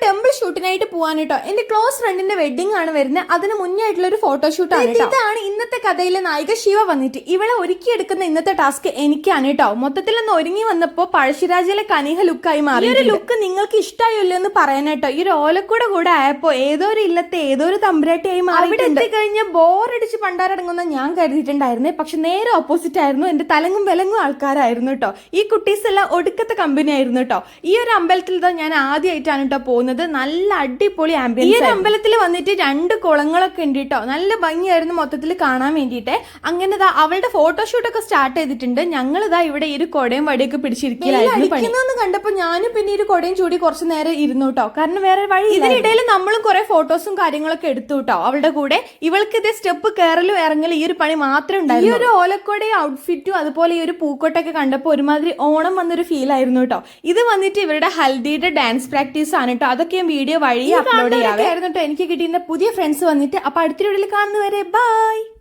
Temple ഷൂട്ടിനായിട്ട് പോവാൻ കേട്ടോ. എന്റെ ക്ലോസ് ഫ്രണ്ടിന്റെ വെഡിങ് ആണ് വരുന്നത്. അതിന് മുന്നേ ആയിട്ടുള്ള ഒരു ഫോട്ടോഷൂട്ട് ആണ്. ഇതാണ് ഇന്നത്തെ കഥയിലെ നായിക ശിവ വന്നിട്ട് ഇവളെ ഒരുക്കിയെടുക്കുന്ന ഇന്നത്തെ ടാസ്ക് എനിക്കാണ് കേട്ടോ. മൊത്തത്തിൽ ഒന്ന് ഒരുങ്ങി വന്നപ്പോ പഴശ്ശിരാജയിലെ കനിഹ ലുക്കായി മാറി. ഈ ഒരു ലുക്ക് നിങ്ങൾക്ക് ഇഷ്ടമായില്ലോ എന്ന് പറയാനേട്ടോ. ഈ ഒരു ഓലക്കൂടെ കൂടെ ആയപ്പോ ഏതോ ഒരു ഇല്ലത്തെ ഏതോ ഒരു തമ്പുരാട്ടിയായി മാറി. അവിടെ എത്തിക്കഴിഞ്ഞ ബോറടിച്ച് പണ്ടാരടങ്ങുന്ന ഞാൻ കരുതിയിട്ടുണ്ടായിരുന്നേ. പക്ഷെ നേരെ ഓപ്പോസിറ്റ് ആയിരുന്നു. എന്റെ തലങ്ങും വിലങ്ങും ആൾക്കാരായിരുന്നു കേട്ടോ. ഈ കുട്ടീസ് എല്ലാം ഒടുക്കത്തെ കമ്പനി ആയിരുന്നു കേട്ടോ. ഈ ഒരു അമ്പലത്തിൽ ഞാൻ ആദ്യമായിട്ടാണ് കേട്ടോ പോകുന്നത്. നല്ല അടിപൊളി ആംബിയൻസ്. ഈ ഒരു അമ്പലത്തിൽ വന്നിട്ട് 2 കുളങ്ങളൊക്കെ ഉണ്ട് കേട്ടോ. നല്ല ഭംഗിയായിരുന്നു മൊത്തത്തിൽ കാണാൻ വേണ്ടിയിട്ട്. അങ്ങനെ അവളുടെ ഫോട്ടോഷൂട്ടൊക്കെ സ്റ്റാർട്ട് ചെയ്തിട്ടുണ്ട്. ഞങ്ങൾ ഇവിടെ ഈ ഒരു കൊടയും വടിയൊക്കെ പിടിച്ചിരിക്കുന്നു കണ്ടപ്പോ ഞാനും പിന്നെ ഈ ഒരു കൊടയും ചൂടി കുറച്ചു നേരം ഇരുന്നു കേട്ടോ. കാരണം വേറെ വഴി. ഇതിനിടയിൽ നമ്മളും കുറെ ഫോട്ടോസും കാര്യങ്ങളൊക്കെ എടുത്തു കേട്ടോ അവളുടെ കൂടെ. ഇവൾക്ക് ഇതേ സ്റ്റെപ്പ് കയറലും ഇറങ്ങലും ഈ ഒരു പണി മാത്രമേ ഉണ്ടായിരുന്നു. ഈ ഒരു ഓലക്കൊടയും ഔട്ട്ഫിറ്റും അതുപോലെ ഈ ഒരു പൂക്കോട്ടൊക്കെ കണ്ടപ്പോൾ ഒരുമാതിരി ഓണം വന്നൊരു ഫീൽ ആയിരുന്നു കേട്ടോ. ഇത് വന്നിട്ട് ഇവരുടെ ഹൽദിയുടെ ഡാൻസ് പ്രാക്ടീസ് ആണ് കേട്ടോ. അതൊക്കെ വീഡിയോ വഴി അപ്ലോഡ് ചെയ്യാമായിരുന്നു കേട്ടോ. എനിക്ക് കിട്ടിയിരുന്ന പുതിയ ഫ്രണ്ട്സ് വന്നിട്ട്. അപ്പൊ അടുത്ത വീഡിയോയിൽ കാണുന്നവരെ ബൈ.